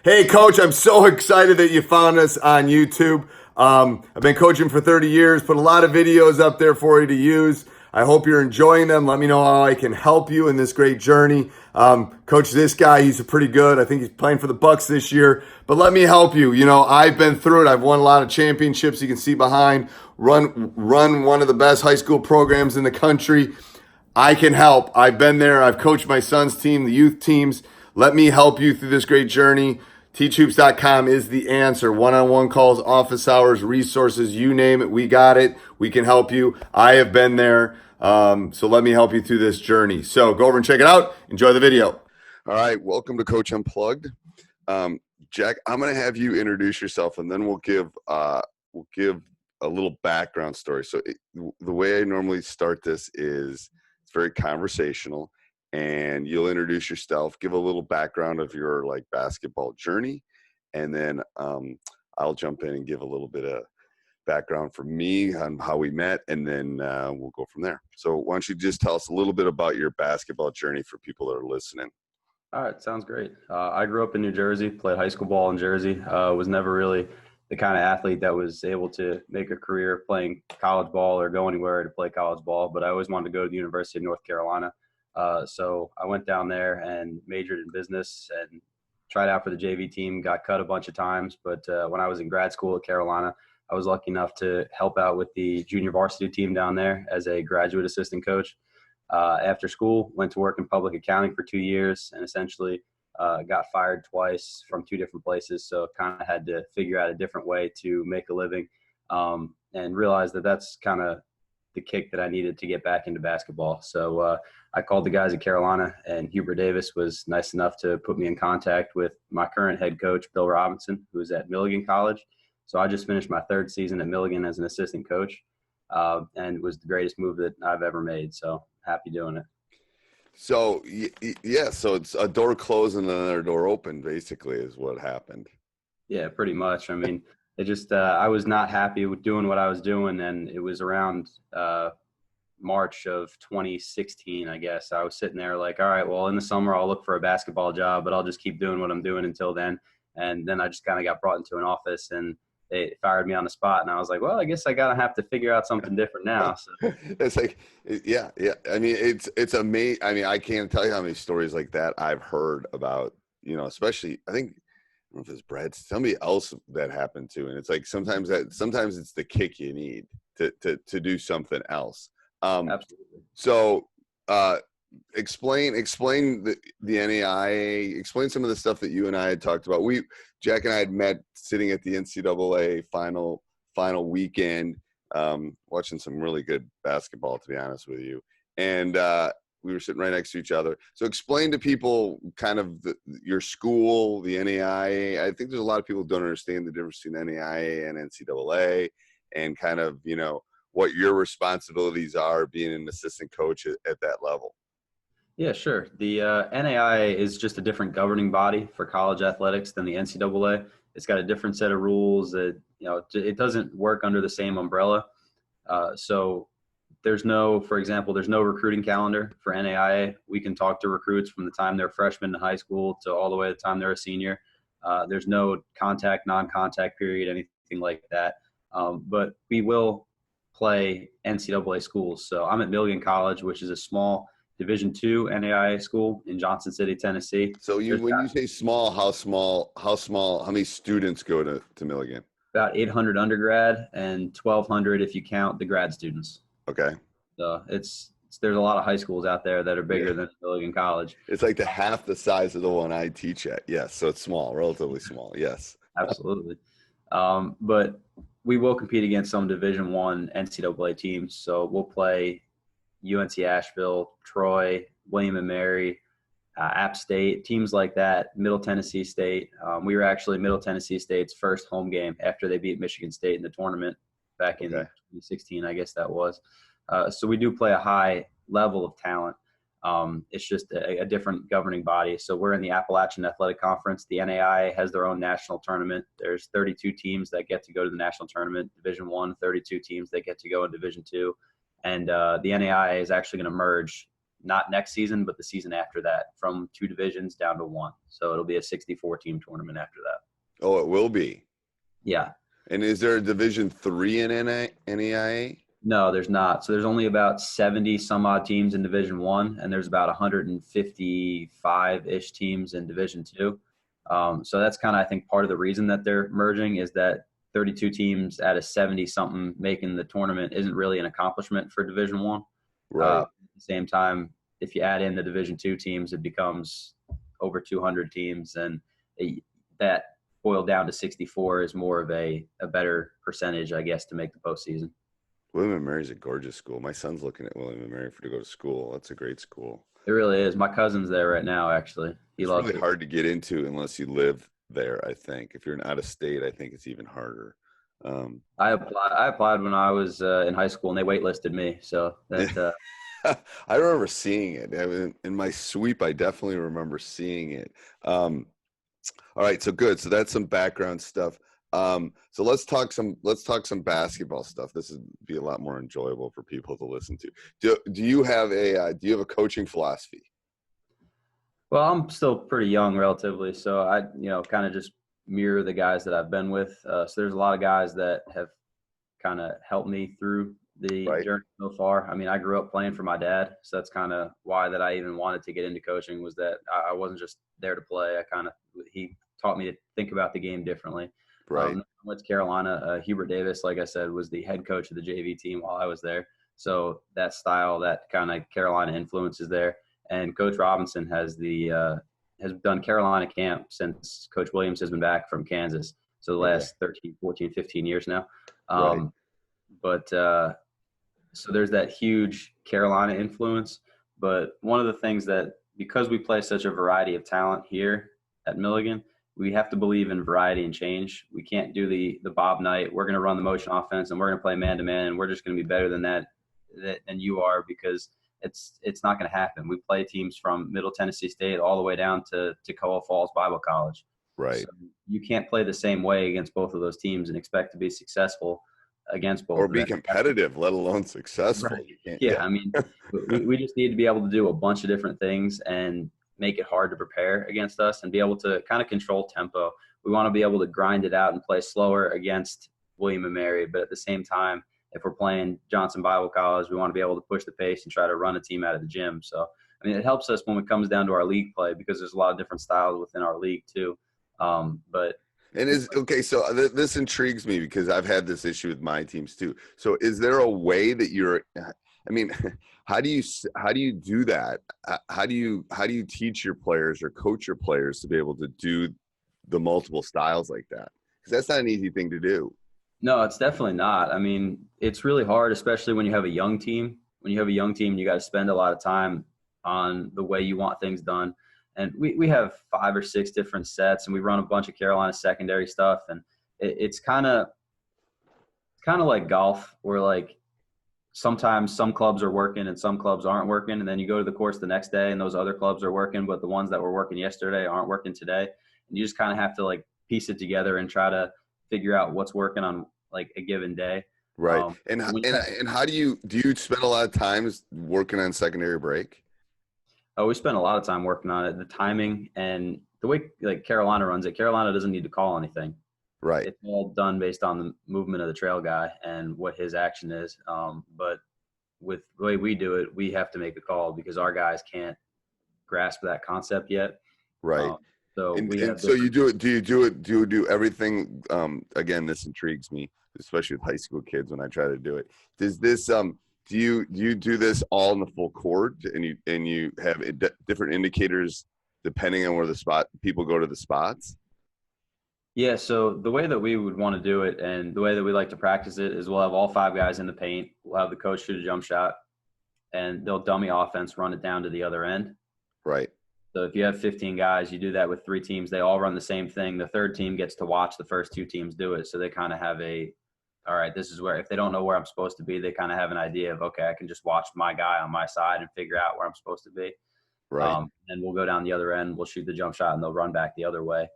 Hey, Coach, I'm so excited that you found us on YouTube. I've been coaching for 30 years, put a lot of videos up there for you to use. I hope you're enjoying them. Let me know how I can help you in this great journey. Coach, this guy, he's pretty good. I think he's playing for the Bucks this year. But let me help you. You know, I've been through it. I've won a lot of championships. You can see behind. Run one of the best high school programs in the country. I can help. I've been there. I've coached my son's team, the youth teams. Let me help you through this great journey. Teachhoops.com is the answer. One-on-one calls, office hours, resources, you name it. We got it. We can help you. I have been there. So let me help you through this journey. So go over and check it out. Enjoy the video. All right. Welcome to Coach Unplugged. Jack, I'm going to have you introduce yourself, and then we'll give a little background story. So the way I normally start this is it's very conversational, and you'll introduce yourself, give a little background of your basketball journey, and then I'll jump in and give a little bit of background for me on how we met, and then we'll go from there. So why don't you just tell us a little bit about your basketball journey for people that are listening? All right, sounds great. I grew up in New Jersey, played high school ball in Jersey. Was never really the kind of athlete that was able to make a career playing college ball or go anywhere to play college ball, but I always wanted to go to the University of North Carolina. So I went down there and majored in business and tried out for the JV team, got cut a bunch of times. But when I was in grad school at Carolina, I was lucky enough to help out with the junior varsity team down there as a graduate assistant coach. After school, went to work in public accounting for 2 years and essentially got fired twice from two different places. So kind of had to figure out a different way to make a living and realized that that's kind of the kick that I needed to get back into basketball. So I called the guys at Carolina, and Hubert Davis was nice enough to put me in contact with my current head coach, Bill Robinson, who's at Milligan College. So I just finished my third season at Milligan as an assistant coach. And it was the greatest move that I've ever made. So happy doing it. So yeah, so it's a door closed and another door open, basically, is what happened. Yeah, pretty much. I mean, it just I was not happy with doing what I was doing, and it was around March of 2016, I guess. I was sitting there like, all right, well, in the summer I'll look for a basketball job, but I'll just keep doing what I'm doing until then. And then I just kind of got brought into an office, and they fired me on the spot, and I was like, well, I guess I gotta have to figure out something different now. So It's like, yeah, yeah. I mean, it's amazing. I mean, I can't tell you how many stories like that I've heard about. You know, especially I think I don't know if it's Brad, somebody else that happened to, and it's like sometimes it's the kick you need to do something else. absolutely. So explain the NAIA, explain some of the stuff that you and I had talked about. Jack and I had met sitting at the NCAA final weekend, watching some really good basketball, to be honest with you. And we were sitting right next to each other. So explain to people kind of your school, the NAIA. I think there's a lot of people who don't understand the difference between NAIA and NCAA, and kind of, you know, what your responsibilities are being an assistant coach at that level. Yeah, sure. The NAIA is just a different governing body for college athletics than the NCAA. It's got a different set of rules that, it doesn't work under the same umbrella. So for example, there's no recruiting calendar for NAIA. We can talk to recruits from the time they're freshmen in high school to all the way to the time they're a senior. There's no contact, non-contact period, anything like that. But we will play NCAA schools. So I'm at Milligan College, which is a small Division II NAIA school in Johnson City, Tennessee. So when you say small, how many students go to Milligan? About 800 undergrad and 1,200 if you count the grad students. Okay. So there's a lot of high schools out there that are bigger than Milligan College. It's like half the size of the one I teach at. Yes. So it's small, relatively small. Yes. Absolutely. But we will compete against some Division I NCAA teams. So we'll play UNC Asheville, Troy, William and Mary, App State, teams like that, Middle Tennessee State. We were actually Middle Tennessee State's first home game after they beat Michigan State in the tournament back in 2016, I guess that was. So we do play a high level of talent. It's just a different governing body. So we're in the Appalachian Athletic Conference. The NAIA has their own national tournament. There's 32 teams that get to go to the national tournament. Division I, 32 teams that get to go in Division II. And the NAIA is actually going to merge not next season, but the season after that, from 2 divisions down to 1. So it'll be a 64-team tournament after that. Oh, it will be. Yeah. And is there a Division III in NAIA? No, there's not. So there's only about 70 some odd teams in Division One, and there's about 155-ish teams in Division Two. So that's kind of, I think, part of the reason that they're merging is that 32 teams out of 70 something making the tournament isn't really an accomplishment for Division One. Right. At the same time, if you add in the Division Two teams, it becomes over 200 teams, and that boiled down to 64 is more of a better percentage, I guess, to make the postseason. William & Mary's a gorgeous school. My son's looking at William & Mary to go to school. That's a great school. It really is. My cousin's there right now, actually. He It's loves really it. hard to get into unless you live there, I think. If you're in out of state, I think it's even harder. I applied when I was in high school, and they waitlisted me. So that I remember seeing it. In my sweep, I definitely remember seeing it. All right, so good. So that's some background stuff. So let's talk some basketball stuff. This would be a lot more enjoyable for people to listen to. Do you have a coaching philosophy? well, I'm still pretty young relatively, so I kind of just mirror the guys that I've been with. So there's a lot of guys that have kind of helped me through the journey so far. I mean, I grew up playing for my dad, so that's kind of why that I even wanted to get into coaching, was that I wasn't just there to play. He taught me to think about the game differently. Right. I went to Carolina. Hubert Davis, like I said, was the head coach of the JV team while I was there. So that style, that kind of Carolina influence is there. And Coach Robinson has done Carolina camp since Coach Williams has been back from Kansas. So the last 13, 14, 15 years now. So there's that huge Carolina influence. But one of the things that, because we play such a variety of talent here at Milligan, we have to believe in variety and change. We can't do the Bob Knight, we're going to run the motion offense and we're going to play man-to-man and we're just going to be better than than you are, because it's not going to happen. We play teams from Middle Tennessee State all the way down to Toccoa Falls Bible College. Right. So you can't play the same way against both of those teams and expect to be successful against both. Or of be them. competitive, let alone successful. Right. Yeah, I mean, we just need to be able to do a bunch of different things and make it hard to prepare against us and be able to kind of control tempo. We want to be able to grind it out and play slower against William & Mary, but at the same time, if we're playing Johnson Bible College, we want to be able to push the pace and try to run a team out of the gym. So, I mean, it helps us when it comes down to our league play, because there's a lot of different styles within our league too. So this intrigues me, because I've had this issue with my teams too. So is there a way that how do you do that? How do you teach your players or coach your players to be able to do the multiple styles like that? Because that's not an easy thing to do. No, it's definitely not. I mean, it's really hard, especially when you have a young team. When you have a young team, you got to spend a lot of time on the way you want things done. And we have 5 or 6 different sets, and we run a bunch of Carolina secondary stuff. And it's kind of like golf, where like sometimes some clubs are working and some clubs aren't working. And then you go to the course the next day and those other clubs are working, but the ones that were working yesterday aren't working today. And you just kind of have to like piece it together and try to figure out what's working on like a given day. Right. And how do you spend a lot of times working on secondary break? Oh, we spent a lot of time working on it. The timing and the way like Carolina runs it. Carolina doesn't need to call anything. Right. It's all done based on the movement of the trail guy and what his action is. But with the way we do it, we have to make a call because our guys can't grasp that concept yet. Right. So you do it. Do you do everything? Again, this intrigues me, especially with high school kids when I try to do it. Does this do you do this all in the full court, and you have different indicators depending on where the spot people go to the spots? Yeah, so the way that we would want to do it and the way that we like to practice it is we'll have all 5 guys in the paint. We'll have the coach shoot a jump shot, and they'll dummy offense, run it down to the other end. Right. So if you have 15 guys, you do that with 3 teams. They all run the same thing. The third team gets to watch the first 2 teams do it. So they kind of have all right, this is where, if they don't know where I'm supposed to be, they kind of have an idea of, okay, I can just watch my guy on my side and figure out where I'm supposed to be. Right. And we'll go down the other end. We'll shoot the jump shot, and they'll run back the other way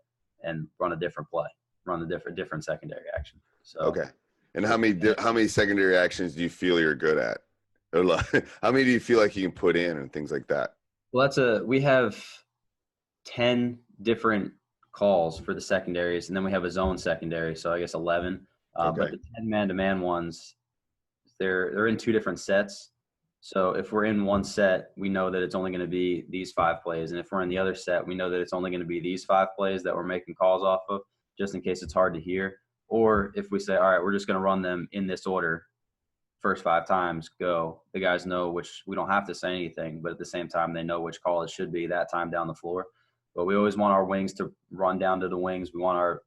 and run a different play, run the different secondary action. So okay. And how many secondary actions do you feel you're good at? Or like, how many do you feel like you can put in and things like that? Well, we have 10 different calls for the secondaries, and then we have a zone secondary, so I guess 11. But Okay. the 10 man-to-man ones, they're in two different sets. So if we're in one set, we know that it's only going to be these 5 plays, and if we're in the other set, we know that it's only going to be these 5 plays that we're making calls off of, just in case it's hard to hear. Or if we say, all right, we're just going to run them in this order, first 5 times, go. The guys know which, we don't have to say anything, but at the same time, they know which call it should be that time down the floor. But we always want our wings to run down to the wings. We want our,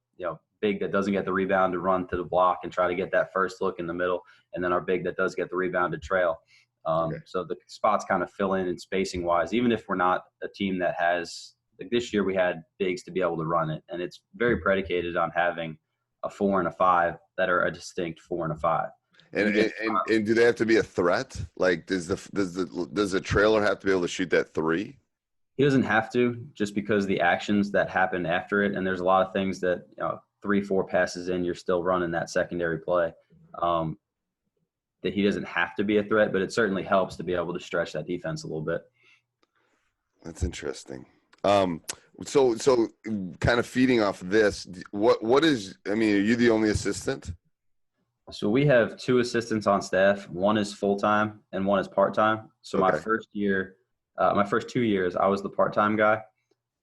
big that doesn't get the rebound to run to the block and try to get that first look in the middle. And then our big that does get the rebound to trail. Okay. So the spots kind of fill in and spacing wise, even if we're not a team that has, like this year we had bigs to be able to run it. And it's very predicated on having a 4 and a 5 that are a distinct 4 and a 5. And do they have to be a threat? Like, does the trailer have to be able to shoot that 3? He doesn't have to, just because the actions that happen after it, and there's a lot of things that 3-4 passes in, you're still running that secondary play. That he doesn't have to be a threat, but it certainly helps to be able to stretch that defense a little bit. That's interesting. So kind of feeding off of this, what is? I mean, are you the only assistant? So we have 2 assistants on staff. One is full-time and one is part-time. So Okay. my first 2 years, I was the part-time guy.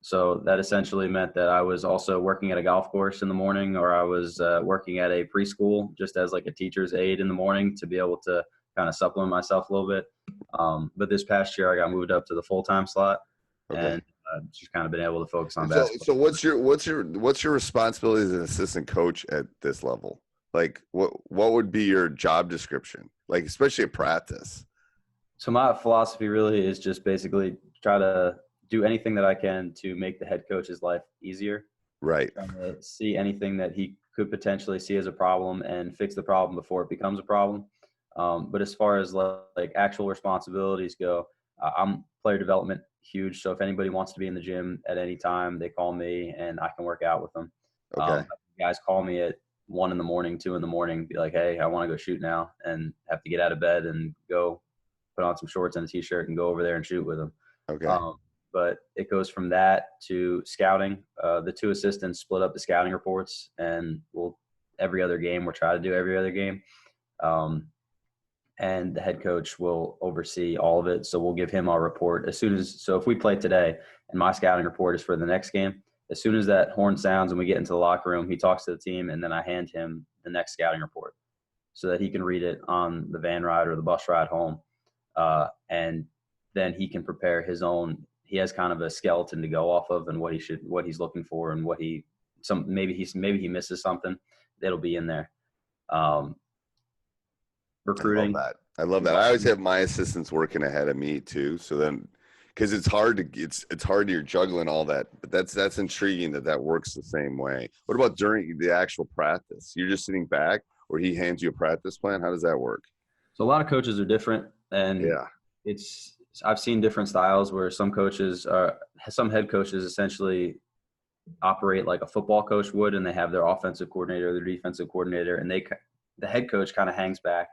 So that essentially meant that I was also working at a golf course in the morning, or I was working at a preschool just as like a teacher's aide in the morning to be able to kind of supplement myself a little bit. But this past year I got moved up to the full-time slot, Okay. and just kind of been able to focus on basketball. So what's your responsibility as an assistant coach at this level? Like, what would be your job description? Like, especially at practice. So my philosophy really is just basically try to do anything that I can to make the head coach's life easier. Right. Trying to see anything that he could potentially see as a problem and fix the problem before it becomes a problem. But as far as like actual responsibilities go, I'm player development huge. So if anybody wants to be in the gym at any time, they call me and I can work out with them. Okay. Guys call me at 1 in the morning, 2 in the morning, be like, hey, I want to go shoot now, and have to get out of bed and go put on some shorts and a t-shirt and go over there and shoot with them. Okay. But it goes from that to scouting. The 2 assistants split up the scouting reports, and every other game we'll try to do every other game. And the head coach will oversee all of it. So we'll give him our report so if we play today and my scouting report is for the next game, as soon as that horn sounds and we get into the locker room, he talks to the team, and then I hand him the next scouting report so that he can read it on the van ride or the bus ride home. And then he can prepare his own. He has kind of a skeleton to go off of, and what he's looking for, and maybe he misses something. It'll be in there. Recruiting. I love that. I always have my assistants working ahead of me too. So then, because it's hard you're juggling all that, but that's intriguing that works the same way. What about during the actual practice? You're just sitting back, or he hands you a practice plan? How does that work? So a lot of coaches are different, and yeah, I've seen different styles where some head coaches essentially operate like a football coach would, and they have their offensive coordinator, their defensive coordinator, and the head coach kind of hangs back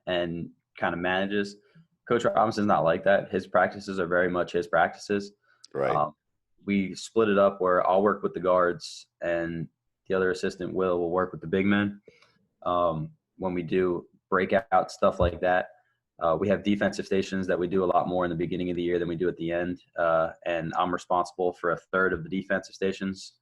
and kind of manages. Coach Robinson's not like that. His practices are very much his practices. Right. We split it up where I'll work with the guards and the other assistant will work with the big men. When we do breakout stuff like that, we have defensive stations that we do a lot more in the beginning of the year than we do at the end. And I'm responsible for a third of the defensive stations.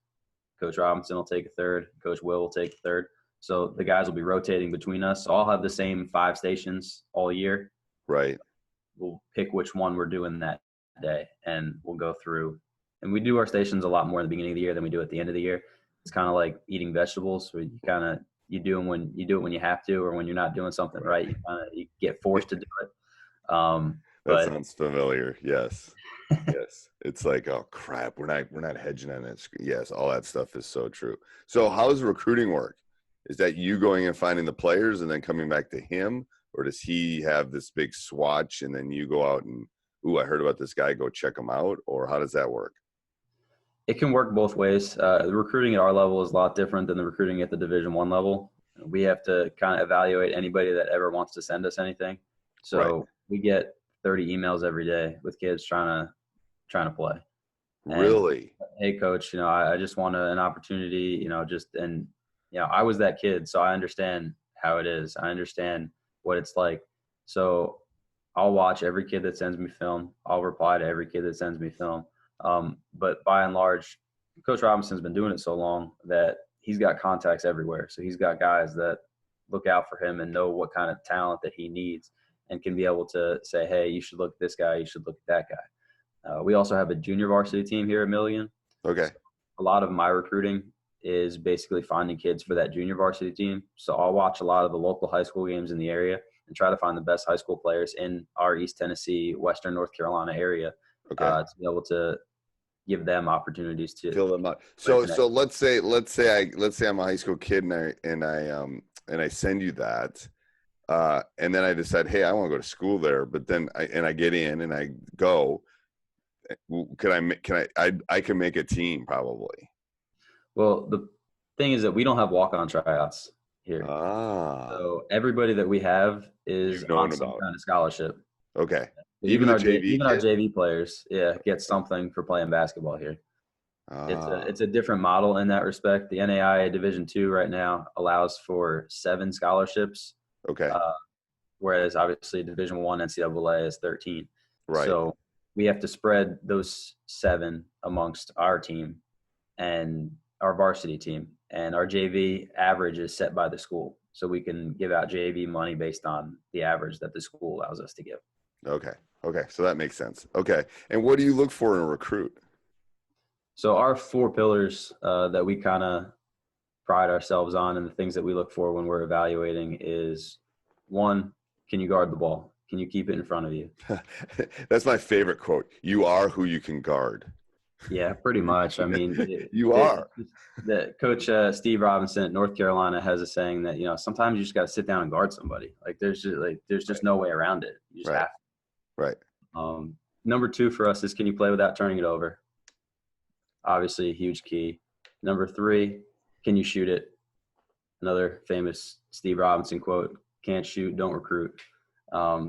Coach Robinson will take a third. Coach will take a third. So the guys will be rotating between us. So I'll have the same 5 stations all year. Right. We'll pick which one we're doing that day, and we'll go through. And we do our stations a lot more in the beginning of the year than we do at the end of the year. It's kind of like eating vegetables, where you do it when you have to, or when you're not doing something right. You get forced to do it. That sounds familiar. Yes. Yes. It's like, oh crap, we're not hedging on it. Yes, all that stuff is so true. So how does recruiting work? Is that you going and finding the players and then coming back to him? Or does he have this big swatch and then you go out and, I heard about this guy, go check him out? Or how does that work? It can work both ways. The recruiting at our level is a lot different than the recruiting at the Division I level. We have to kind of evaluate anybody that ever wants to send us anything. So we get 30 emails every day with kids trying to play. And, Really? hey, coach, I just want an opportunity, I was that kid, so I understand how it is. I understand what it's like. So I'll watch every kid that sends me film. I'll reply to every kid that sends me film. But by and large, Coach Robinson's been doing it so long that he's got contacts everywhere. So he's got guys that look out for him and know what kind of talent that he needs and can be able to say, hey, you should look at this guy, you should look at that guy. We also have a junior varsity team here at Milligan. Okay. So a lot of my recruiting is basically finding kids for that junior varsity team. So I'll watch a lot of the local high school games in the area and try to find the best high school players in our East Tennessee, Western North Carolina area to be able to give them opportunities to fill them up. So let's say I'm a high school kid and I send you that, and then I decide, hey, I want to go to school there, but then I get in and I go. I can make a team probably. Well, the thing is that we don't have walk-on tryouts here. So everybody that we have is on some kind of scholarship. Okay. Even our JV players, get something for playing basketball here. It's a different model in that respect. The NAIA Division II right now allows for 7 scholarships. Okay. Whereas obviously Division I NCAA is 13. Right. So we have to spread those 7 amongst our team and our varsity team. And our JV average is set by the school. So we can give out JV money based on the average that the school allows us to give. Okay. So that makes sense. Okay. And what do you look for in a recruit? So our 4 pillars that we kind of pride ourselves on and the things that we look for when we're evaluating is, 1, can you guard the ball? Can you keep it in front of you? That's my favorite quote. You are who you can guard. Yeah, pretty much. I mean, you are. Coach Steve Robinson at North Carolina has a saying that, sometimes you just got to sit down and guard somebody. There's just no way around it. You just have to. Right. Number 2 for us is, can you play without turning it over? Obviously a huge key. Number 3, can you shoot it? Another famous Steve Robinson quote, can't shoot, don't recruit.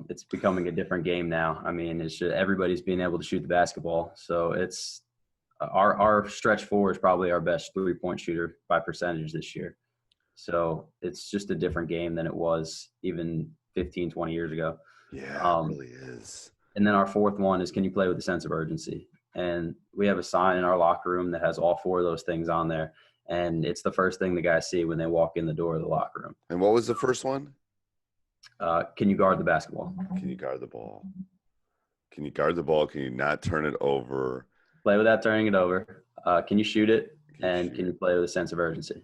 It's becoming a different game now. I mean, it's just, everybody's being able to shoot the basketball. So it's our stretch 4 is probably our best 3-point shooter by percentage this year. So it's just a different game than it was even 15, 20 years ago. Yeah, it really is. And then our 4th one is, can you play with a sense of urgency? And we have a sign in our locker room that has all 4 of those things on there. And it's the first thing the guys see when they walk in the door of the locker room. And what was the first one? Can you guard the basketball? Can you guard the ball? Can you guard the ball? Can you not turn it over? Play without turning it over. Can you shoot it? Can you play with a sense of urgency?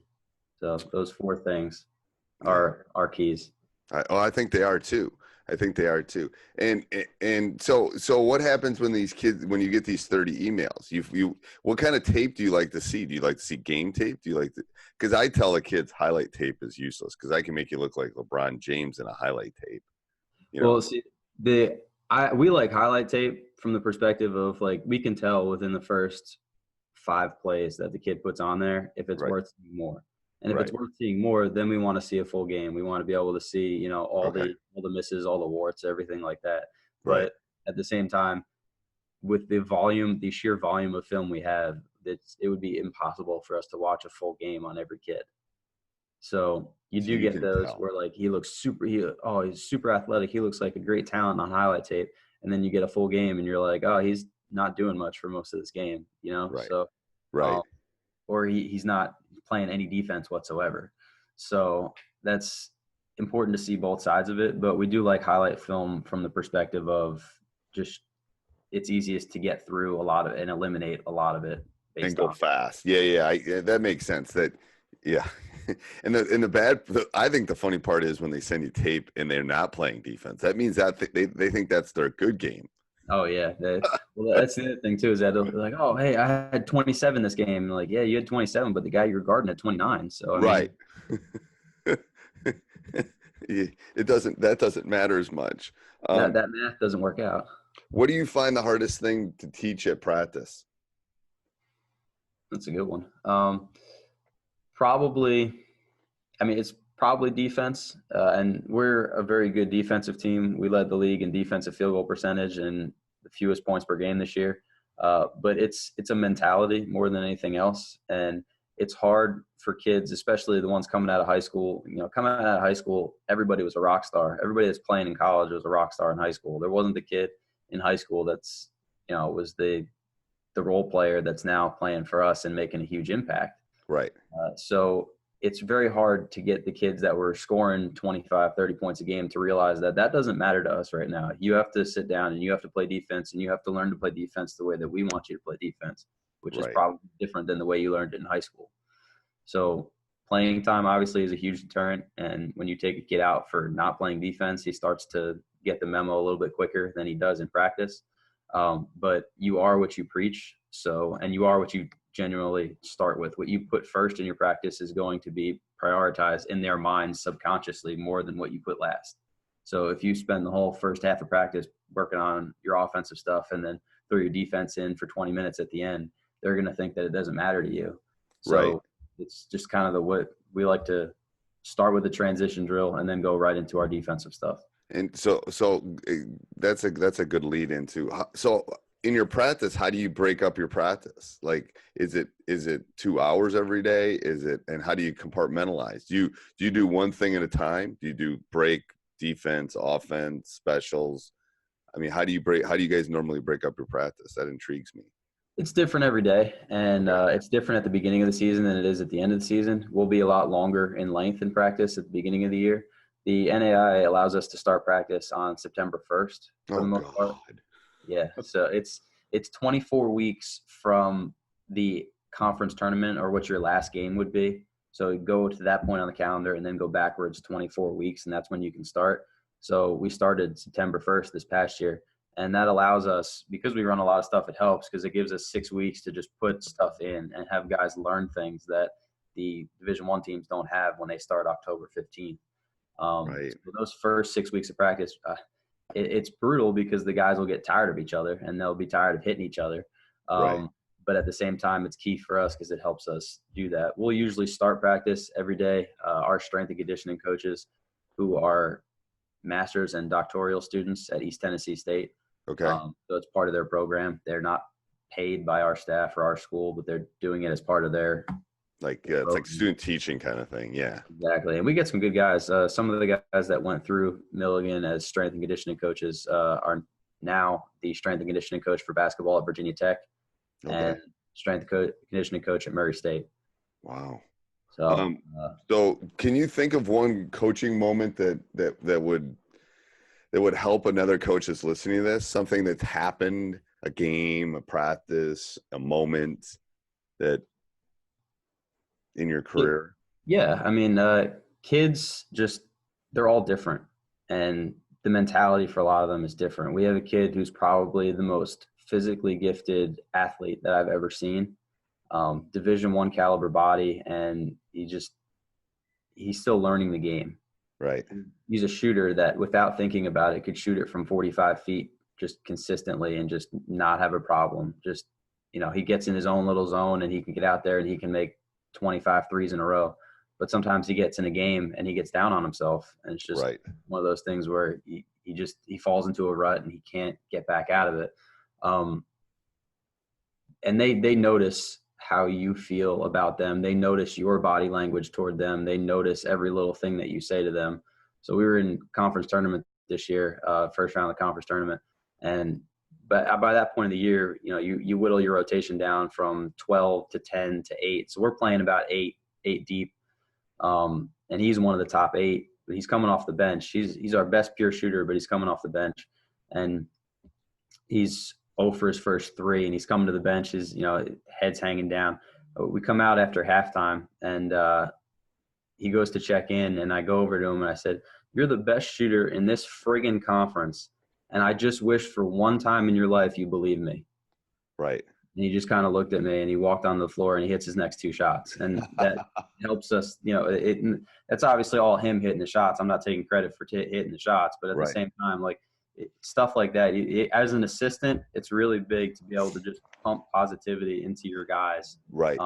So those 4 things are our keys. I think they are too. And so what happens when you get these 30 emails? What kind of tape do you like to see? Do you like to see game tape? Because I tell the kids highlight tape is useless because I can make you look like LeBron James in a highlight tape. Well, see, we like highlight tape from the perspective of, we can tell within the first 5 plays that the kid puts on there if it's worth seeing more. And if it's worth seeing more, then we want to see a full game. We want to be able to see, all the misses, all the warts, everything like that. But at the same time, with the sheer volume of film we have, it would be impossible for us to watch a full game on every kid. So you get those where he looks he's super athletic. He looks like a great talent on highlight tape. And then you get a full game and you're like, oh, he's not doing much for most of this game, So, or he's not playing any defense whatsoever. So that's important to see both sides of it. But we do like highlight film from the perspective of just it's easiest to get through a lot of and eliminate a lot of it. And go fast. Yeah. That makes sense. And I think the funny part is when they send you tape and they're not playing defense. That means that they think that's their good game. Oh yeah. That's the other thing too, is that they're like, oh, hey, I had 27 this game. And like, yeah, you had 27, but the guy you're guarding had 29. So I mean, that doesn't matter as much. That math doesn't work out. What do you find the hardest thing to teach at practice? That's a good one. Probably, I mean, it's Probably defense, and we're a very good defensive team. We led the league in defensive field goal percentage and the fewest points per game this year. But it's a mentality more than anything else, and it's hard for kids, especially the ones coming out of high school. Coming out of high school, everybody was a rock star. Everybody that's playing in college was a rock star in high school. There wasn't the kid in high school that's was the role player that's now playing for us and making a huge impact. Right. So it's very hard to get the kids that were scoring 25, 30 points a game to realize that doesn't matter to us right now. You have to sit down and you have to play defense, and you have to learn to play defense the way that we want you to play defense, which is probably different than the way you learned it in high school. So playing time obviously is a huge deterrent. And when you take a kid out for not playing defense, he starts to get the memo a little bit quicker than he does in practice. But you are what you preach. And you are what you generally start with. What you put first in your practice is going to be prioritized in their minds subconsciously more than what you put last. So if you spend the whole first half of practice working on your offensive stuff and then throw your defense in for 20 minutes at the end, they're going to think that it doesn't matter to you. So it's just kind of what we like to start with the transition drill and then go right into our defensive stuff. And so that's a good lead into. So in your practice, how do you break up your practice? Like, is it 2 hours every day? And how do you compartmentalize? Do you do one thing at a time? Do you do break, defense, offense, specials? I mean, how do you guys normally break up your practice? That intrigues me. It's different every day, and it's different at the beginning of the season than it is at the end of the season. We'll be a lot longer in length in practice at the beginning of the year. The NAIA allows us to start practice on September 1st for the most part. Yeah, so it's 24 weeks from the conference tournament or what your last game would be. So you go to that point on the calendar and then go backwards 24 weeks, and that's when you can start. So we started September 1st this past year, and that allows us, because we run a lot of stuff, it helps because it gives us 6 weeks to just put stuff in and have guys learn things that the Division I teams don't have when they start October 15th. So those first 6 weeks of practice, it's brutal because the guys will get tired of each other and they'll be tired of hitting each other. But at the same time, it's key for us because it helps us do that. We'll usually start practice every day. Our strength and conditioning coaches, who are master's and doctoral students at East Tennessee State. So it's part of their program. They're not paid by our staff or our school, but they're doing it as part of their it's like student teaching kind of thing. Yeah, exactly. And we get some good guys. Some of the guys that went through Milligan as strength and conditioning coaches are now the strength and conditioning coach for basketball at Virginia Tech and strength conditioning coach at Murray State. Wow. So, so can you think of one coaching moment that would help another coach that's listening to this? Something that's happened, a game, a practice, a moment that in your career? Yeah. I mean, kids they're all different, and the mentality for a lot of them is different. We have a kid who's probably the most physically gifted athlete that I've ever seen. Division I caliber body, and he's still learning the game. Right. He's a shooter that, without thinking about it, could shoot it from 45 feet just consistently and just not have a problem. Just, he gets in his own little zone and he can get out there and he can make 25 threes in a row. But sometimes he gets in a game and he gets down on himself, and it's just one of those things where he falls into a rut and he can't get back out of it. And they notice how you feel about them. They notice your body language toward them. They notice every little thing that you say to them. So we were in conference tournament this year, first round of the conference tournament. But by that point of the year, you whittle your rotation down from 12 to 10 to 8. So we're playing about eight deep. And he's one of the top 8, but he's coming off the bench. He's our best pure shooter, but he's coming off the bench, and he's 0 for his first 3, and he's coming to the bench. His head's hanging down. We come out after halftime, and he goes to check in, and I go over to him and I said, "You're the best shooter in this friggin' conference, and I just wish for one time in your life you believe me." Right. And he just kind of looked at me, and he walked on the floor and he hits his next 2 shots, and that helps us. That's obviously all him hitting the shots. I'm not taking credit for hitting the shots, but at the same time, stuff like that, as an assistant, it's really big to be able to just pump positivity into your guys. Right.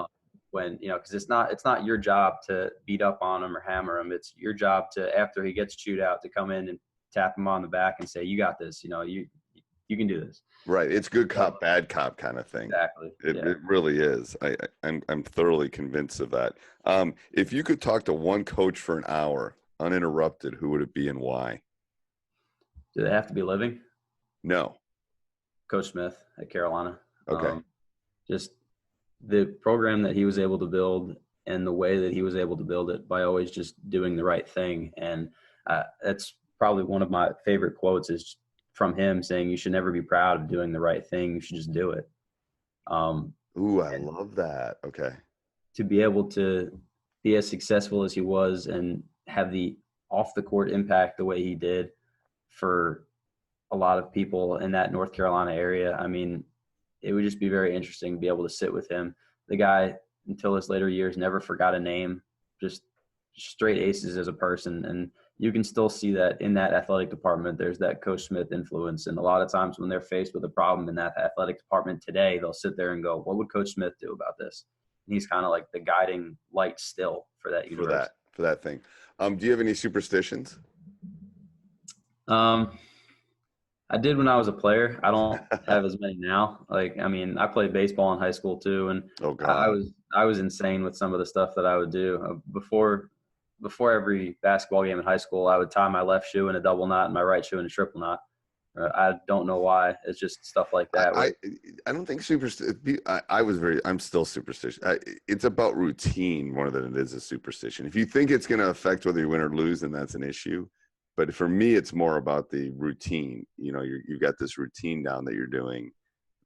when, because it's not your job to beat up on him or hammer him. It's your job to, after he gets chewed out, to come in and tap him on the back and say, you got this, you can do this. Right. It's good cop, bad cop kind of thing. Exactly. It really is. I'm thoroughly convinced of that. If you could talk to one coach for an hour uninterrupted, who would it be and why? Do they have to be living? No. Coach Smith at Carolina. Okay. Just the program that he was able to build and the way that he was able to build it by always just doing the right thing. And that's probably one of my favorite quotes is from him, saying you should never be proud of doing the right thing. You should just do it. Ooh, I love that. Okay. To be able to be as successful as he was and have the off the court impact the way he did for a lot of people in that North Carolina area. I mean, it would just be very interesting to be able to sit with him. The guy, until his later years, never forgot a name, just straight aces as a person. And you can still see that in that athletic department, there's that Coach Smith influence. And a lot of times when they're faced with a problem in that athletic department today, they'll sit there and go, what would Coach Smith do about this? And he's kind of like the guiding light still for that university. For that thing. Do you have any superstitions? I did when I was a player. I don't have as many now. I played baseball in high school too, and I was insane with some of the stuff that I would do. Before every basketball game in high school, I would tie my left shoe in a double knot and my right shoe in a triple knot. I don't know why. It's just stuff like that. I don't think I'm still superstitious. It's about routine more than it is a superstition. If you think it's going to affect whether you win or lose, then that's an issue. But for me, it's more about the routine. You've got this routine down that you're doing.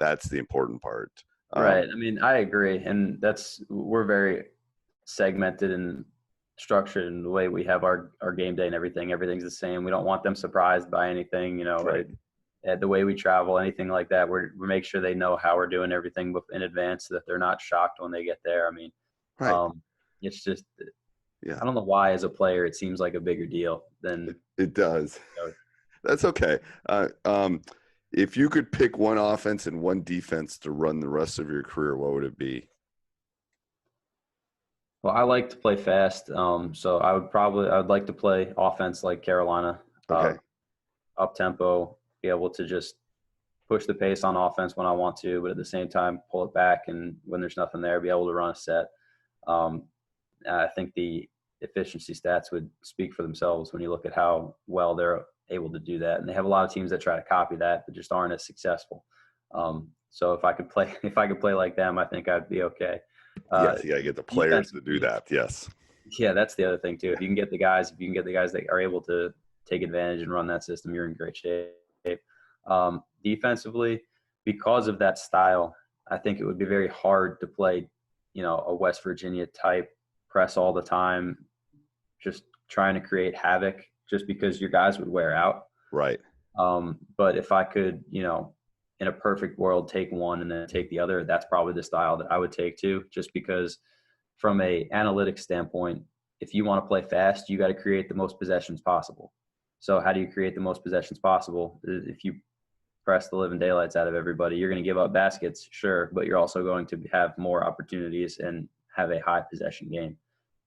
That's the important part. Right. I mean, I agree. And we're very segmented and structured in the way we have our game day and everything. Everything's the same. We don't want them surprised by anything, right. The way we travel, anything like that. We make sure they know how we're doing everything in advance so that they're not shocked when they get there. I mean, right. It's just, yeah. I don't know why as a player it seems like a bigger deal than it does. That's okay. If you could pick one offense and one defense to run the rest of your career, what would it be? Well, I like to play fast. So I'd like to play offense like Carolina. Okay. Up tempo, be able to just push the pace on offense when I want to, but at the same time pull it back, and when there's nothing there, be able to run a set. I think the efficiency stats would speak for themselves when you look at how well they're able to do that. And they have a lot of teams that try to copy that, but just aren't as successful. So if I could play like them, I think I'd be okay. Yes, you got to get the players to do that. Yes. Yeah, that's the other thing too. If you can get the guys that are able to take advantage and run that system, you're in great shape. Defensively, because of that style, I think it would be very hard to play, a West Virginia type press all the time, just trying to create havoc just because your guys would wear out. Right. But if I could, in a perfect world, take one and then take the other, that's probably the style that I would take too, just because from a analytics standpoint, if you want to play fast, you got to create the most possessions possible. So how do you create the most possessions possible? If you press the living daylights out of everybody, you're going to give up baskets, sure, but you're also going to have more opportunities and have a high possession game.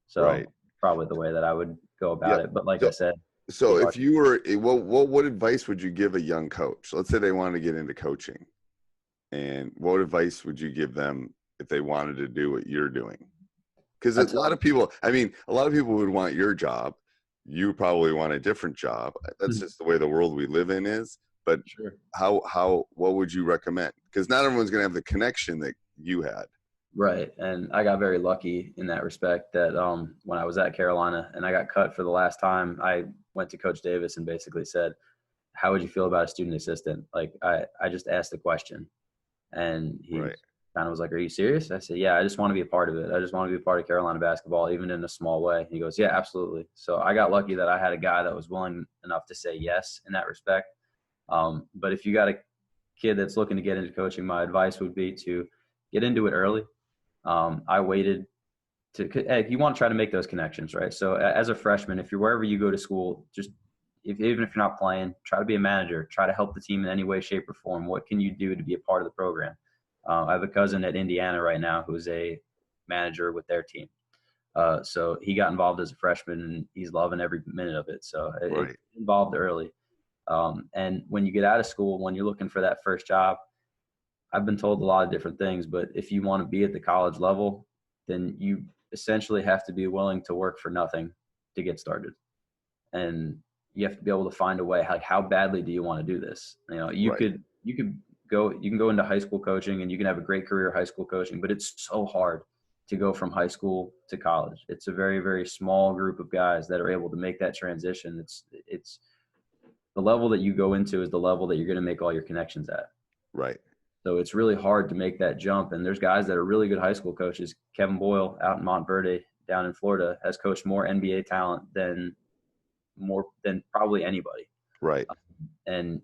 So right. Probably the way that I would go about it. But like I said. So if you were, what advice would you give a young coach? Let's say they wanted to get into coaching. And what advice would you give them if they wanted to do what you're doing? Because a lot of people would want your job. You probably want a different job. That's just the way the world we live in is. But sure. What would you recommend? Because not everyone's going to have the connection that you had. Right. And I got very lucky in that respect that when I was at Carolina and I got cut for the last time, I went to Coach Davis and basically said, how would you feel about a student assistant? Like I just asked the question, and he kind of was like, are you serious? I said, yeah, I just want to be a part of it. I just want to be a part of Carolina basketball, even in a small way. He goes, yeah, absolutely. So I got lucky that I had a guy that was willing enough to say yes in that respect. But if you got a kid that's looking to get into coaching, my advice would be to get into it early. I waited if you want to try to make those connections, right? So as a freshman, if you're wherever you go to school, just even if you're not playing, try to be a manager, try to help the team in any way, shape, or form. What can you do to be a part of the program? I have a cousin at Indiana right now who's a manager with their team. So he got involved as a freshman, and he's loving every minute of it. So it involved early. And when you get out of school, when you're looking for that first job, I've been told a lot of different things, but if you want to be at the college level, then you essentially have to be willing to work for nothing to get started. And you have to be able to find a way, like, how badly do you want to do this? You know, you can go into high school coaching and you can have a great career high school coaching, but it's so hard to go from high school to college. It's a very, very small group of guys that are able to make that transition. It's the level that you go into is the level that you're going to make all your connections at. Right. So it's really hard to make that jump. And there's guys that are really good high school coaches. Kevin Boyle out in Montverde down in Florida has coached more NBA talent than probably anybody. Right. And,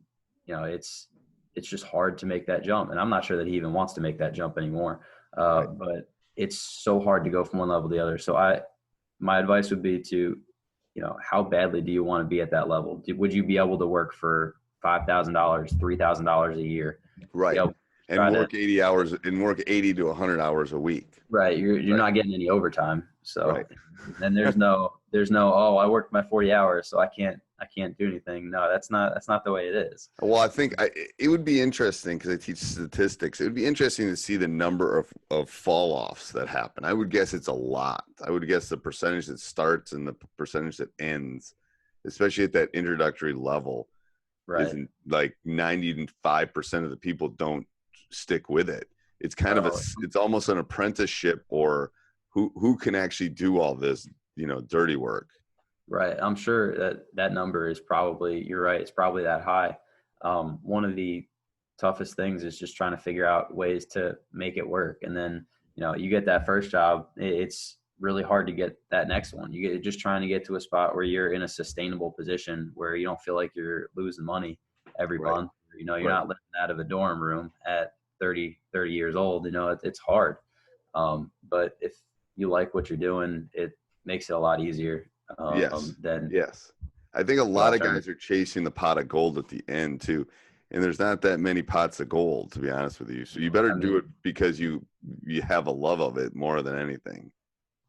you know, it's just hard to make that jump. And I'm not sure that he even wants to make that jump anymore. But it's so hard to go from one level to the other. So my advice would be to, you know, how badly do you want to be at that level? Would you be able to work for $5,000, $3,000 a year? Right. You know, and work 80 hours and work 80 to 100 hours a week. Right. You're not getting any overtime. So then there's no, oh, I worked my 40 hours, so I can't do anything. No, that's not the way it is. Well, I think it would be interesting, because I teach statistics. It would be interesting to see the number of fall offs that happen. I would guess it's a lot. I would guess the percentage that starts and the percentage that ends, especially at that introductory level, isn't like 95% of the people don't stick with it. It's kind of it's almost an apprenticeship, or who can actually do all this, you know, dirty work. Right. I'm sure that number is probably, you're right, it's probably that high. One of the toughest things is just trying to figure out ways to make it work. And then, you know, you get that first job, it's really hard to get that next one. You get just trying to get to a spot where you're in a sustainable position where you don't feel like you're losing money every month. You know, you're not living out of a dorm room at 30 years old. You know, it's hard. But if you like what you're doing, it makes it a lot easier. Yes. I think a lot of guys are chasing the pot of gold at the end too. And there's not that many pots of gold, to be honest with you. So you better do it because you have a love of it more than anything.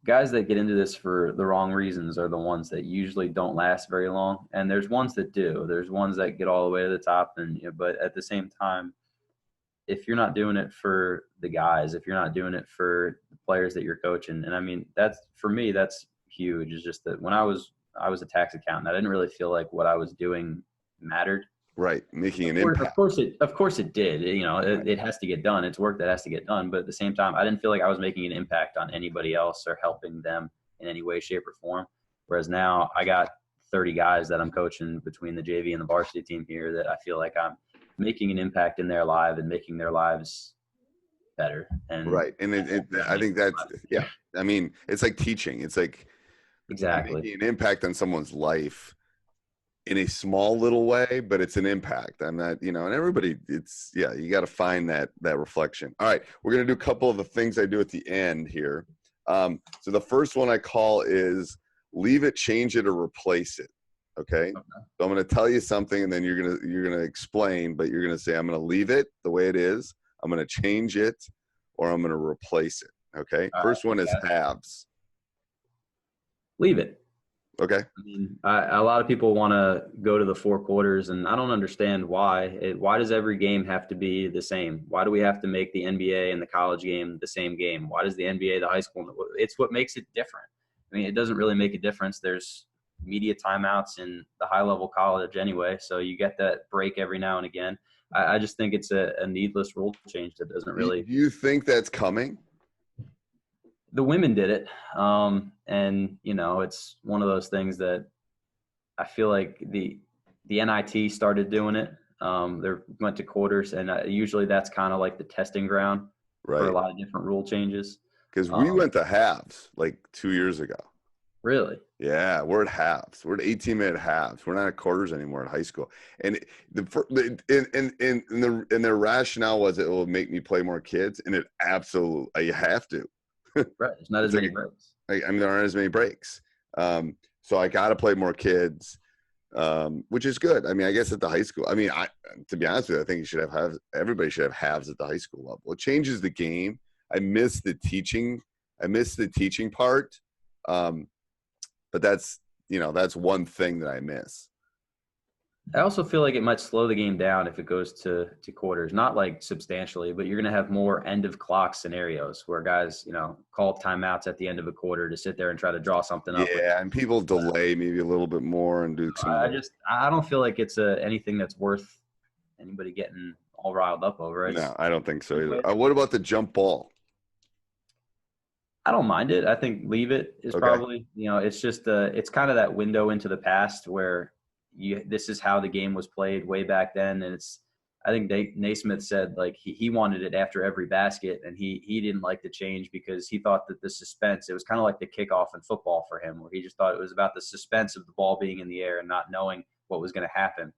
Guys that get into this for the wrong reasons are the ones that usually don't last very long. And there's ones that do. There's ones that get all the way to the top. And, you know, but at the same time, if you're not doing it for the guys, if you're not doing it for the players that you're coaching, and I mean, that's, for me, that's huge. It's just that when I was a tax accountant, I didn't really feel like what I was doing mattered. Right. Making an impact. Of course it did. You know, it has to get done. It's work that has to get done. But at the same time, I didn't feel like I was making an impact on anybody else or helping them in any way, shape, or form. Whereas now I got 30 guys that I'm coaching between the JV and the varsity team here that I feel like I'm making an impact in their life and making their lives better. And And I think that's, I mean, it's like teaching. It's like making an impact on someone's life in a small little way, but it's an impact. I'm not, you know, and everybody, it's, you got to find that reflection. All right. We're going to do a couple of the things I do at the end here. So the first one I call is leave it, change it, or replace it. Okay. So I'm going to tell you something, and then you're going to explain, but you're going to say, I'm going to leave it the way it is. I'm going to change it, or I'm going to replace it. Okay. First one is halves. Leave it. Okay. I mean, a lot of people want to go to the four quarters, and I don't understand why. Why does every game have to be the same? Why do we have to make the NBA and the college game the same game? Why does the NBA, the high school? It's what makes it different. I mean, it doesn't really make a difference. There's media timeouts in the high-level college anyway, so you get that break every now and again. I just think it's a needless rule change that doesn't really. Do you think that's coming? The women did it. And, you know, it's one of those things that I feel like the NIT started doing it. They went to quarters, and usually that's kind of like the testing ground for a lot of different rule changes. Because we went to halves like 2 years ago. Really? Yeah, we're at halves. We're at 18-minute halves. We're not at quarters anymore in high school. And their rationale was it will make me play more kids, and it absolutely, you have to. Right. There's not as many breaks. I mean, there aren't as many breaks. So I got to play more kids, which is good. I mean, I guess at the high school, I mean, to be honest with you, I think you should have everybody should have halves at the high school level. It changes the game. I miss the teaching I miss the teaching part. But that's one thing that I miss. I also feel like it might slow the game down if it goes to quarters, not like substantially, but you're going to have more end of clock scenarios where guys, call timeouts at the end of a quarter to sit there and try to draw something up. Yeah, and people delay maybe a little bit more and do some. I don't feel like it's anything that's worth anybody getting all riled up over. No, I don't think so either. What about the jump ball? I don't mind it. I think leave it is probably, it's just it's kind of that window into the past where this is how the game was played way back then. And I think Naismith said like he wanted it after every basket, and he didn't like the change because he thought that the suspense, it was kind of like the kickoff in football for him, where he just thought it was about the suspense of the ball being in the air and not knowing what was going to happen.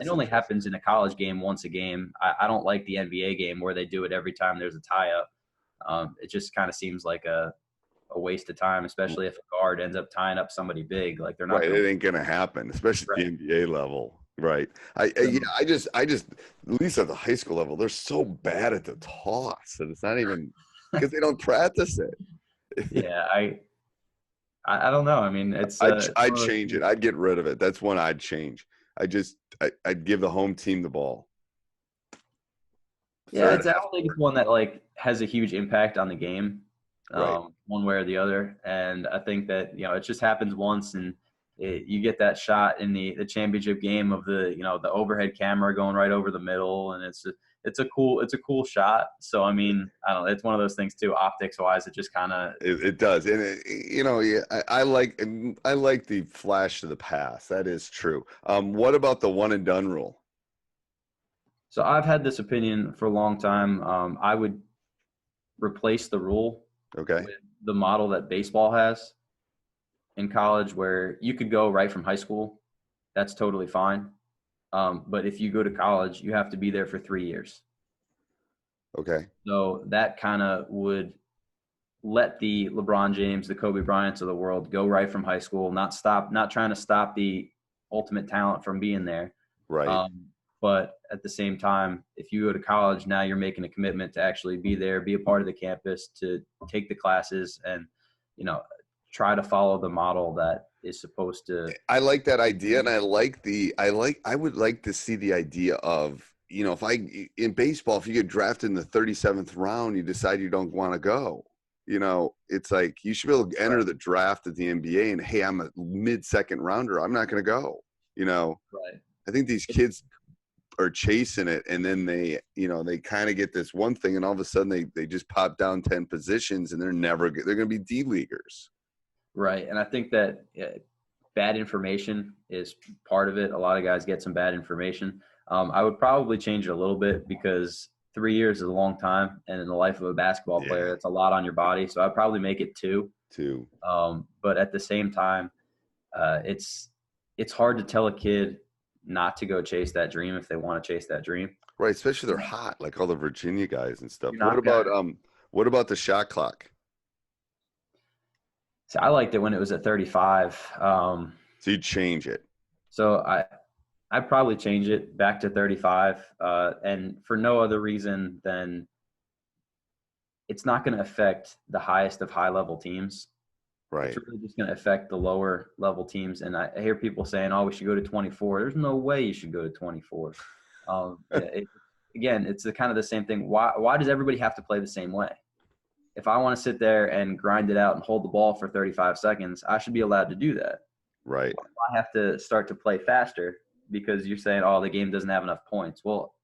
It only happens in a college game once a game. I don't like the NBA game where they do it every time there's a tie up. It just kind of seems like a waste of time, especially if a guard ends up tying up somebody big. Like they're not. Right, it ain't gonna happen, especially at the NBA level. Right. I just at least at the high school level, they're so bad at the toss, and it's not even because they don't practice it. Yeah, I don't know. I mean, I'd change it. I'd get rid of it. That's one I'd change. I'd give the home team the ball. Yeah, I don't think it's one that like has a huge impact on the game, one way or the other. And I think that it just happens once, and you get that shot in the championship game of the the overhead camera going right over the middle, and it's a cool shot. So I mean, I don't know, it's one of those things too, optics wise. It just kind of it does, and I like the flash to the pass. That is true. What about the one and done rule? So I've had this opinion for a long time. I would replace the rule with the model that baseball has in college, where you could go right from high school. That's totally fine. But if you go to college, you have to be there for 3 years. Okay. So that kind of would let the LeBron James, the Kobe Bryants of the world go right from high school, not trying to stop the ultimate talent from being there. Right. But at the same time, if you go to college, now you're making a commitment to actually be there, be a part of the campus, to take the classes, and try to follow the model that is supposed to. I like that idea, and I would like to see the idea of in baseball, if you get drafted in the 37th round, you decide you don't want to go. It's like you should be able to enter the draft at the NBA, and hey, I'm a mid-second rounder, I'm not going to go. Right. I think these kids are chasing it, and then they kind of get this one thing, and all of a sudden they just pop down 10 positions, and they're going to be D-leaguers. Right. And I think that bad information is part of it. A lot of guys get some bad information. I would probably change it a little bit, because 3 years is a long time, and in the life of a basketball player, it's a lot on your body. So I'd probably make it 2. But at the same time, it's hard to tell a kid not to go chase that dream if they want to chase that dream. Right, especially they're hot, like all the Virginia guys and stuff. What about the shot clock? So I liked it when it was at 35. So you'd change it. So I'd probably change it back to 35, and for no other reason than it's not going to affect the highest of high-level teams. Right. It's really just going to affect the lower level teams. And I hear people saying, oh, we should go to 24. There's no way you should go to 24. Again, it's kind of the same thing. Why does everybody have to play the same way? If I want to sit there and grind it out and hold the ball for 35 seconds, I should be allowed to do that. Right. I have to start to play faster because you're saying, oh, the game doesn't have enough points. Well,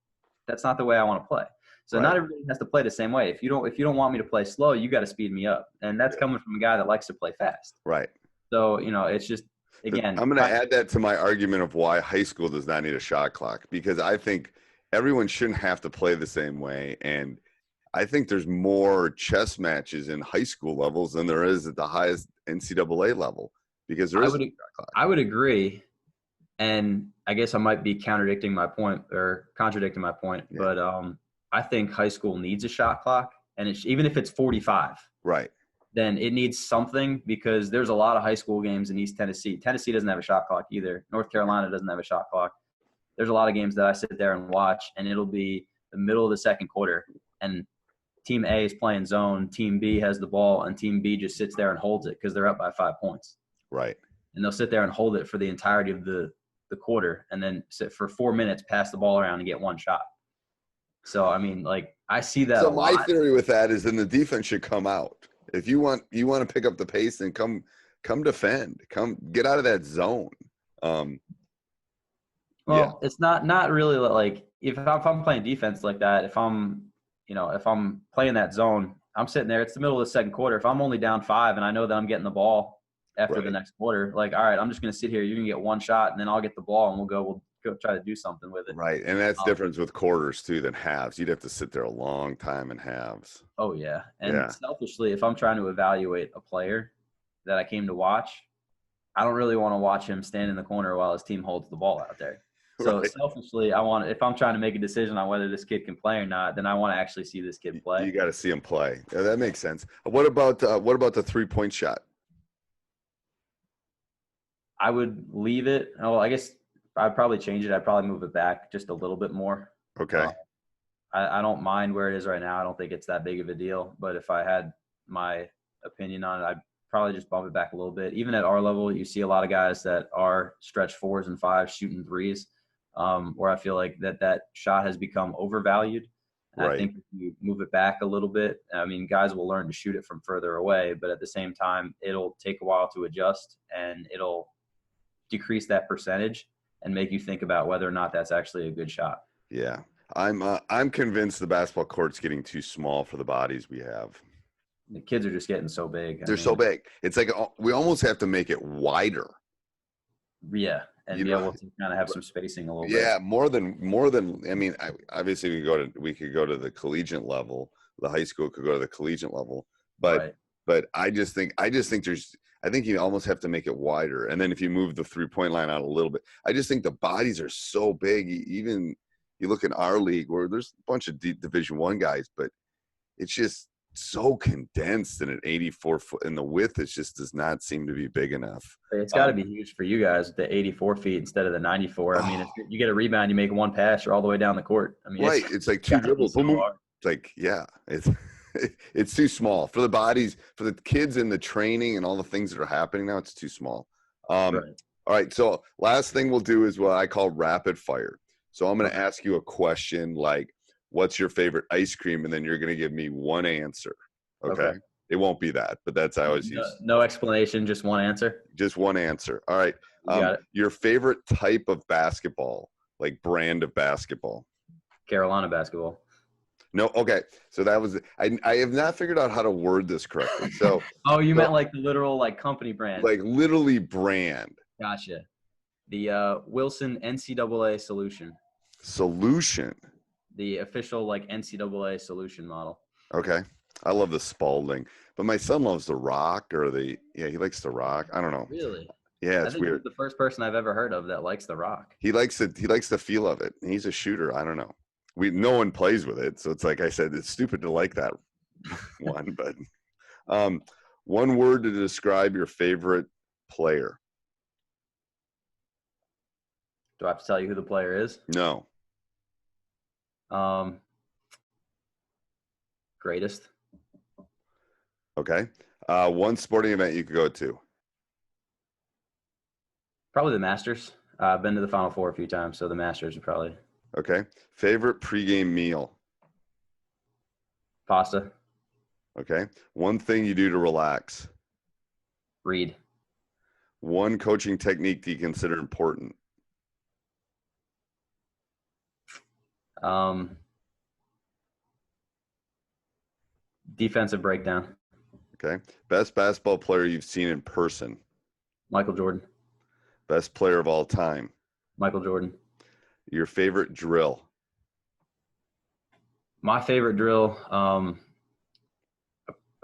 that's not the way I want to play. So not everybody has to play the same way. If you don't want me to play slow, you got to speed me up. And that's coming from a guy that likes to play fast. Right. So, it's just, again. I'm going to add that to my argument of why high school does not need a shot clock, because I think everyone shouldn't have to play the same way. And I think there's more chess matches in high school levels than there is at the highest NCAA level, because there is a shot clock. I would agree. And I guess I might be contradicting my point. Yeah. But I think high school needs a shot clock, and even if it's 45, right, then it needs something, because there's a lot of high school games in East Tennessee. Tennessee doesn't have a shot clock either. North Carolina doesn't have a shot clock. There's a lot of games that I sit there and watch, and it'll be the middle of the second quarter, and Team A is playing zone, Team B has the ball, and Team B just sits there and holds it because they're up by 5 points. Right. And they'll sit there and hold it for the entirety of the quarter, and then sit for 4 minutes, pass the ball around and get one shot. So, I mean, like, I see that a lot. So my theory with that is then the defense should come out. If you want to pick up the pace, then come defend. Come get out of that zone. Well, it's not really like if I'm playing defense like that, if I'm playing that zone, I'm sitting there, it's the middle of the second quarter. If I'm only down 5 and I know that I'm getting the ball after the next quarter, like, all right, I'm just going to sit here. You're going to get one shot, and then I'll get the ball, and we'll go try to do something with it. Right, and that's difference with quarters too than halves. You'd have to sit there a long time in halves. Oh, yeah. And selfishly, if I'm trying to evaluate a player that I came to watch, I don't really want to watch him stand in the corner while his team holds the ball out there. So selfishly, if I'm trying to make a decision on whether this kid can play or not, then I want to actually see this kid play. You got to see him play. Yeah, that makes sense. What about the 3-point shot? I would leave it. Oh, I guess I'd probably change it. I'd probably move it back just a little bit more. Okay. I don't mind where it is right now. I don't think it's that big of a deal. But if I had my opinion on it, I'd probably just bump it back a little bit. Even at our level, you see a lot of guys that are stretch 4s and 5s shooting 3s, where I feel like that shot has become overvalued. And I think if you move it back a little bit, I mean, guys will learn to shoot it from further away, but at the same time, it'll take a while to adjust, and it'll decrease that percentage and make you think about whether or not that's actually a good shot. Yeah. I'm convinced the basketball court's getting too small for the bodies we have. The kids are just getting so big. They're so big. It's like we almost have to make it wider. Yeah, and be able to kind of have some spacing a little bit. Yeah, more than. I mean, obviously we could go to the collegiate level. The high school could go to the collegiate level, but I just think I think you almost have to make it wider. And then if you move the 3-point line out a little bit, I just think the bodies are so big. Even you look in our league where there's a bunch of Division I guys, but it's just so condensed and an 84 foot, and the width just does not seem to be big enough. It's got to be huge for you guys, the 84 feet instead of the 94. I mean, if you get a rebound, you make one pass, you're all the way down the court. I mean, it's like 2 dribbles. So it's like, it's too small for the bodies, for the kids and the training and all the things that are happening now. It's too small. All right. So last thing we'll do is what I call rapid fire. So I'm going to ask you a question like, what's your favorite ice cream? And then you're going to give me one answer. Okay. It won't be that, but that's I always use. No explanation, just one answer. Just one answer. All right. Your favorite type of basketball, like brand of basketball? Carolina basketball. No. Okay. So that was, I have not figured out how to word this correctly. So. You meant like the literal like company brand. Like literally brand. Gotcha. The Wilson NCAA solution. Solution. The official like NCAA solution model. Okay. I love the Spalding, but my son loves the Rock he likes the Rock. I don't know. Really? Yeah, it's weird. He's the first person I've ever heard of that likes the Rock. He likes it. He likes the feel of it. He's a shooter. I don't know. No one plays with it. So it's like I said, it's stupid to like that one, but one word to describe your favorite player. Do I have to tell you who the player is? No. Greatest. Okay. One sporting event you could go to. Probably the Masters. I've been to the Final Four a few times, so the Masters are probably. Okay. Favorite pregame meal. Pasta. Okay. One thing you do to relax. Read. One coaching technique do you consider important? Defensive breakdown. Okay. Best basketball player you've seen in person. Michael Jordan. Best player of all time. Michael Jordan. Your favorite drill. My favorite drill, I'm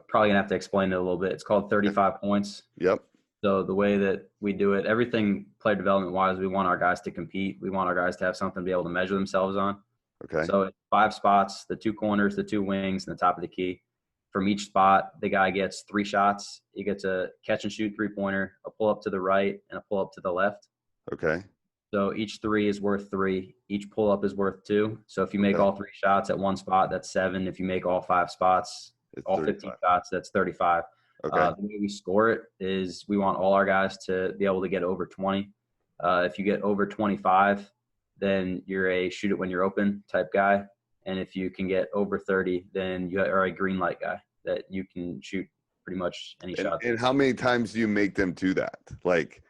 probably gonna have to explain it a little bit. It's called 35 points. Yep. So the way that we do it, everything player development wise, we want our guys to compete. We want our guys to have something to be able to measure themselves on. Okay. So it's 5 spots, the 2 corners, the 2 wings, and the top of the key. From each spot, the guy gets 3 shots. He gets a catch and shoot 3-pointer, a pull up to the right, and a pull up to the left. Okay. So each three is worth 3. Each pull-up is worth 2. So if you make all 3 shots at one spot, that's 7. If you make all 5 spots, It's all 35. 15 shots, that's 35. Okay. The way we score it is we want all our guys to be able to get over 20. If you get over 25, then you're a shoot it when you're open type guy. And if you can get over 30, then you are a green light guy that you can shoot pretty much any shot. And how many times do you make them do that? Like,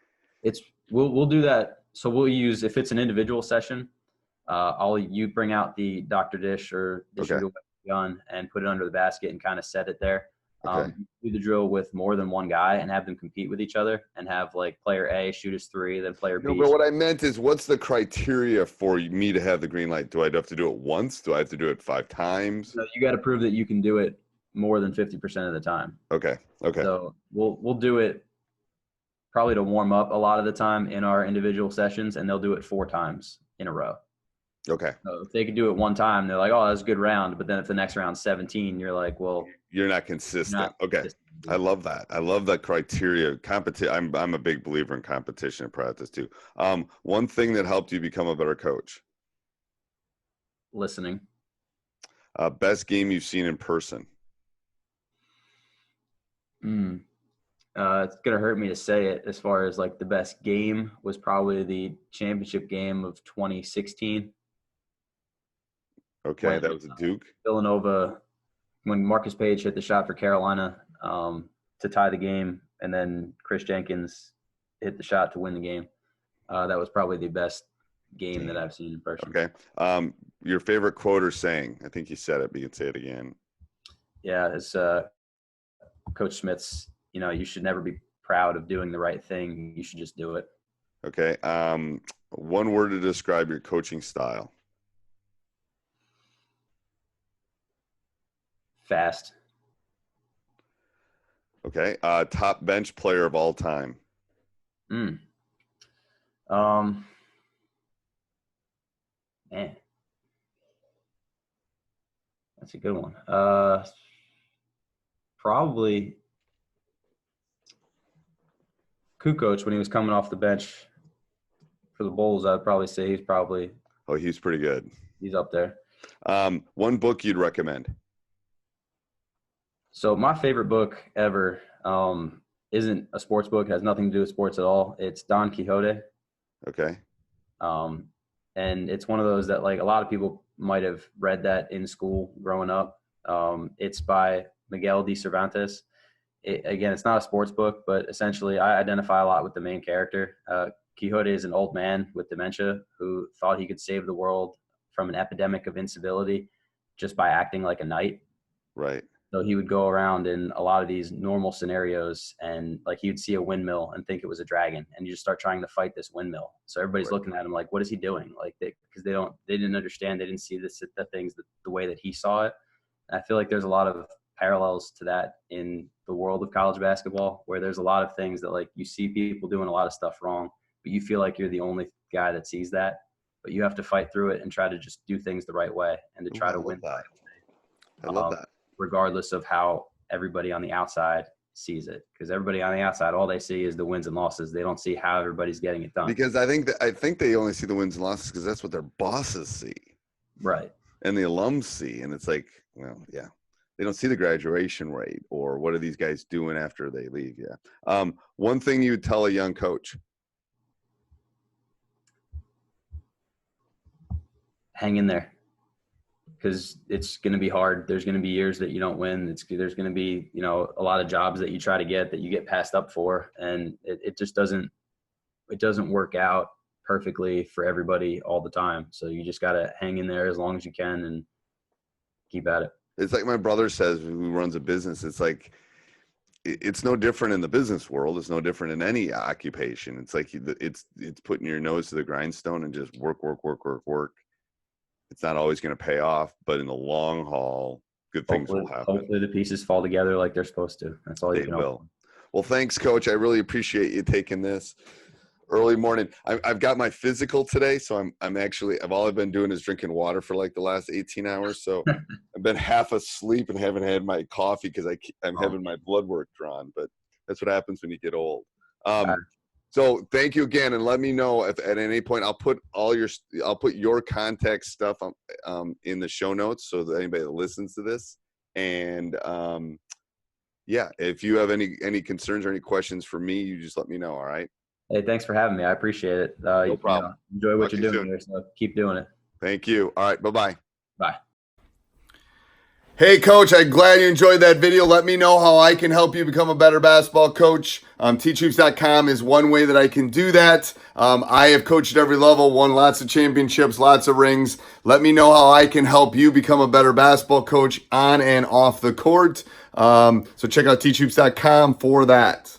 we'll do that. So we'll use, if it's an individual session, you bring out the Dr. Dish or the shoot away gun and put it under the basket and kind of set it there. Do the drill with more than one guy and have them compete with each other and have like player A shoot his 3, then player B. No, but what I meant is, what's the criteria for me to have the green light? Do I have to do it once? Do I have to do it 5 times? So you got to prove that you can do it more than 50% of the time. Okay. So we'll do it probably to warm up a lot of the time in our individual sessions, and they'll do it 4 times in a row. Okay. So if they could do it one time, they're like, oh, that's a good round. But then if the next round's 17, you're like, well, you're not consistent. I love that. I love that criteria. I'm a big believer in competition and practice too. One thing that helped you become a better coach? Listening. Best game you've seen in person? It's going to hurt me to say it. As far as like the best game was probably the championship game of 2016. Okay, that was a Duke. Villanova, when Marcus Page hit the shot for Carolina to tie the game, and then Chris Jenkins hit the shot to win the game. That was probably the best game that I've seen in person. Okay. Your favorite quote or saying? I think you said it, but you can say it again. Yeah, it's Coach Smith's, you should never be proud of doing the right thing. You should just do it. Okay. One word to describe your coaching style. Fast. Okay. Top bench player of all time. Man. That's a good one. Probably Kukoc when he was coming off the bench for the Bulls. I'd probably say he's pretty good. He's up there. One book you'd recommend? So my favorite book ever isn't a sports book. It has nothing to do with sports at all. It's Don Quixote. Okay. And it's one of those that like a lot of people might have read that in school growing up. It's by Miguel de Cervantes. Again, it's not a sports book, but essentially I identify a lot with the main character. Quixote is an old man with dementia who thought he could save the world from an epidemic of incivility just by acting like a knight. Right. So he would go around in a lot of these normal scenarios and like he would see a windmill and think it was a dragon and you just start trying to fight this windmill. So everybody's looking at him like, what is he doing? Like because they didn't understand. They didn't see the things the way that he saw it. And I feel like there's a lot of parallels to that in the world of college basketball where there's a lot of things that like you see people doing a lot of stuff wrong, but you feel like you're the only guy that sees that, but you have to fight through it and try to just do things the right way and to try to win the right way. I love that. Regardless of how everybody on the outside sees it, because everybody on the outside, all they see is the wins and losses. They don't see how everybody's getting it done. Because I think they only see the wins and losses because that's what their bosses see, right? And the alums see, and it's like, well, yeah, they don't see the graduation rate or what are these guys doing after they leave. Yeah. One thing you would tell a young coach. Hang in there. Because it's going to be hard. There's going to be years that you don't win. There's going to be, a lot of jobs that you try to get that you get passed up for. And it just doesn't work out perfectly for everybody all the time. So you just got to hang in there as long as you can and keep at it. It's like my brother says, who runs a business. It's like, it's no different in the business world. It's no different in any occupation. It's like, it's putting your nose to the grindstone and just work. It's not always going to pay off, but in the long haul, good things will happen. Hopefully the pieces fall together like they're supposed to. That's all you can hope. Well, thanks, Coach. I really appreciate you taking this early morning. I've got my physical today, so all I've been doing is drinking water for like the last 18 hours. So I've been half asleep and haven't had my coffee because I'm having my blood work drawn. But that's what happens when you get old. So thank you again, and let me know if at any point I'll put your contact stuff in the show notes so that anybody that listens to this. And yeah, if you have any concerns or any questions for me, you just let me know. All right. Hey, thanks for having me. I appreciate it. No problem. Enjoy what Talk you're to you doing here, so keep doing it. Thank you. All right. Bye-bye. Bye. Hey, Coach, I'm glad you enjoyed that video. Let me know how I can help you become a better basketball coach. Teachhoops.com is one way that I can do that. I have coached at every level, won lots of championships, lots of rings. Let me know how I can help you become a better basketball coach on and off the court. So check out teachhoops.com for that.